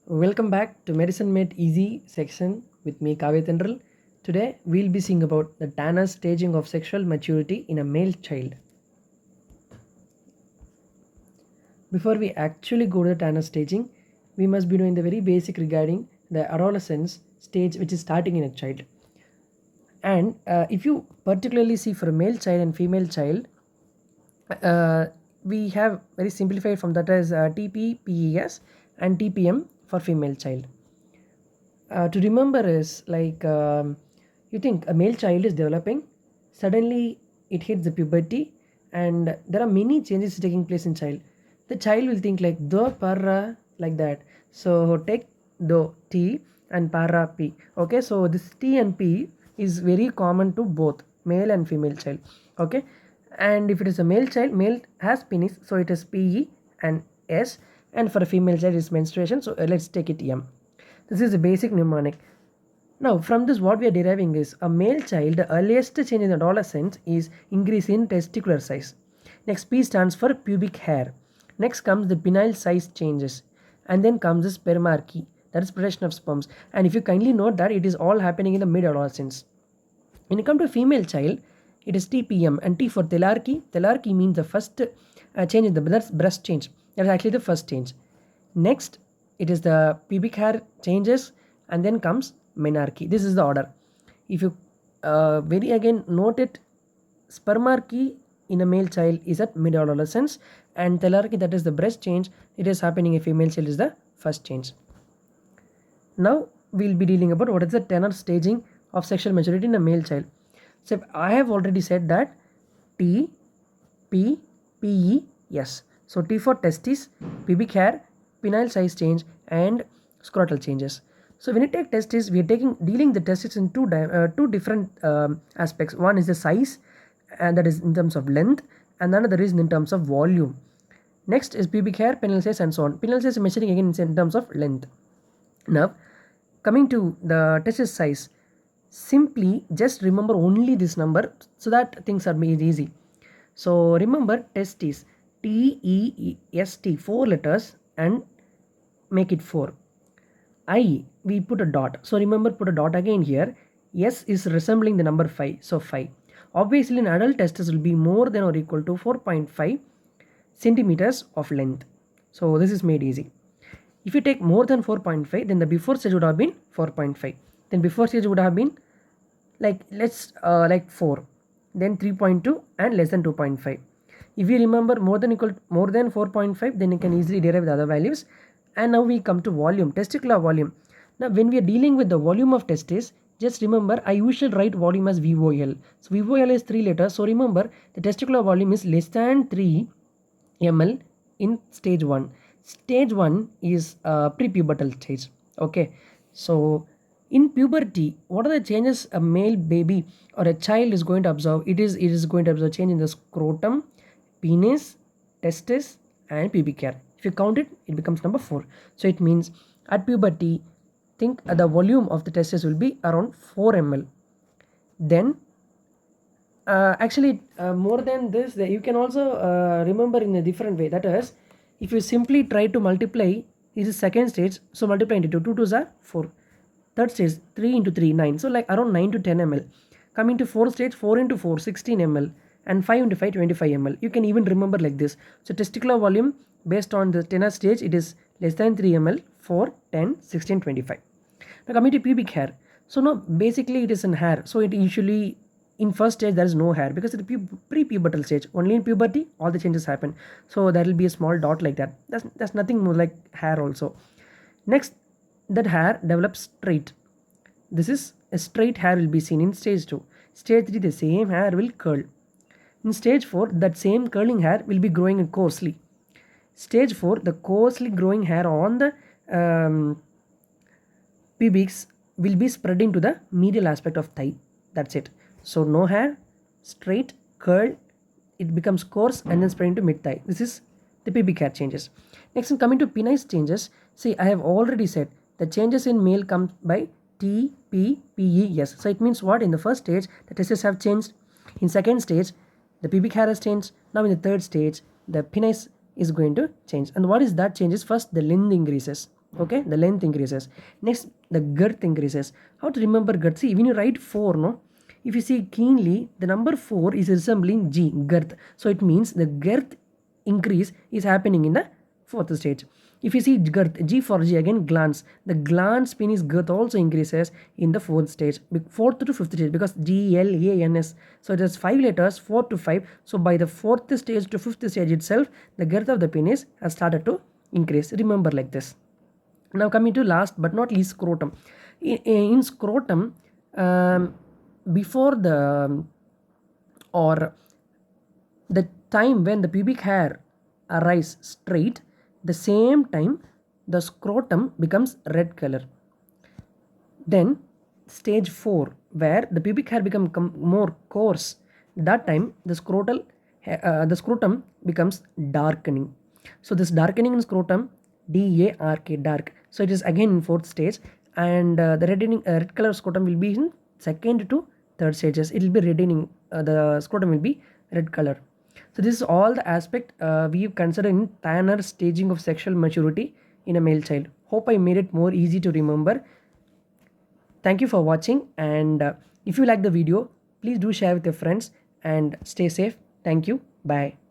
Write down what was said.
Welcome back to Medicine Made Easy section with me Kavya Tendral. Today we'll be seeing about the Tanner staging of sexual maturity in a male child. Before we actually go to the Tanner staging, we must be knowing the very basic regarding the adolescence stage which is starting in a child. And if you particularly see for a male child and female child, we have very simplified from that as TPPES and TPM for female child. To remember is like you think a male child is developing, suddenly it hits the puberty, and there are many changes taking place in child. The child will think like do para like that. So take do t and para p. Okay, so this t and p is very common to both male and female child. Okay, and if it is a male child, male has penis, so it is pe and s, and for a female child is menstruation. So let's take it m. This is a basic mnemonic. Now, from this, what we are deriving is a male child, the earliest change in adolescence is increase in testicular size. Next, P stands for pubic hair. Next comes the penile size changes. And then comes the spermarchy, that is production of sperms. And if you kindly note that it is all happening in the mid adolescence. When you come to a female child, it is TPM and T for telarchy. Telarchy means the first change in the breast change. That is actually the first change. Next, it is the pubic hair changes, and then comes menarche. This is the order. If you very again note it, spermarchy in a male child is at mid adolescence, and telarchy, that is the breast change, it is happening in a female child, is the first change. Now we'll be dealing about what is the Tanner staging of sexual maturity in a male child. So I have already said that T, P, P, E, S. So T for testes, pubic hair, penile size change, and scrotal changes. So when you take testes, we are dealing the testes in two different aspects. One is the size, and that is in terms of length, and another is in terms of volume. Next is pubic hair, penile size, and so on. Penile size is measuring again in terms of length. Now, coming to the testis size, simply just remember only this number so that things are made easy. So remember testes, TEST, 4 letters, and make it 4. I, we put a dot. So remember, put a dot again here. S is resembling the number 5. So 5. Obviously, an adult testis will be more than or equal to 4.5 centimeters of length. So this is made easy. If you take more than 4.5, then the before stage would have been 4.5. Then before stage would have been like like 4, then 3.2, and less than 2.5. If you remember more than 4.5, then you can easily derive the other values. And now we come to volume, testicular volume. Now when we are dealing with the volume of testes, just remember I usually write volume as VOL. So VOL is 3 letters. So remember the testicular volume is less than 3 ml in stage 1. Stage 1 is prepubertal stage. Okay, so in puberty, what are the changes a male baby or a child is going to observe? It is going to observe change in the scrotum, penis, testis, and pubic hair. If you count it, it becomes number 4. So it means at puberty, think the volume of the testis will be around 4 ml. Then actually more than this, you can also remember in a different way. That is, if you simply try to multiply, this is second stage, so multiply into 2 2s are 4. Third stage, 3 into 3, 9. So like around 9 to 10 ml. Coming to fourth stage, 4 into 4, 16 ml. And 5 into 5, 25 ml. You can even remember like this. So testicular volume based on the Tanner stage, it is less than 3 ml, 4, 10, 16, 25. Now coming to pubic hair. So now basically it is in hair. So it usually in first stage there is no hair because it's pre-pubertal stage. Only in puberty all the changes happen. So there will be a small dot like that. That's nothing more like hair also. Next, that hair develops straight. This is a straight hair will be seen in stage 2. Stage 3, the same hair will curl. In stage 4, that same curling hair will be growing coarsely. Stage 4, the coarsely growing hair on the pubics will be spreading to the medial aspect of thigh. That's it. So no hair, straight, curl, it becomes coarse and then spreading to mid thigh. This is the pubic hair changes. Next, in coming to penile changes, see I have already said the changes in male come by T, P, P, E, S. So it means what? In the first stage, the testes have changed. In second stage, the pubic hair has changed. Now in the third stage, the penis is going to change. And what is that changes? First, the length increases. Okay, the length increases. Next, the girth increases. How to remember girth? See, when you write 4, no, if you see keenly, the number 4 is resembling G, girth. So it means the girth increase is happening in the fourth stage. If you see girth, G for G, again glans, the glans penis girth also increases in the fourth stage, fourth to fifth stage, because G, L, A, N, S. So it has 5 letters, 4 to 5. So by the fourth stage to fifth stage itself, the girth of the penis has started to increase. Remember like this. Now coming to last but not least, scrotum. In scrotum, before the or the time when the pubic hair arise straight, the same time the scrotum becomes red color. Then stage 4, where the pubic hair become more coarse, that time the scrotum becomes darkening. So this darkening in scrotum, DARK, dark. So it is again in fourth stage, and the red color scrotum will be in second to third stages. It will be reddening. The scrotum will be red color. So this is all the aspect we consider in Tanner staging of sexual maturity in a male child. Hope I made it more easy to remember. Thank you for watching, and if you like the video, please do share with your friends and stay safe. Thank you. Bye.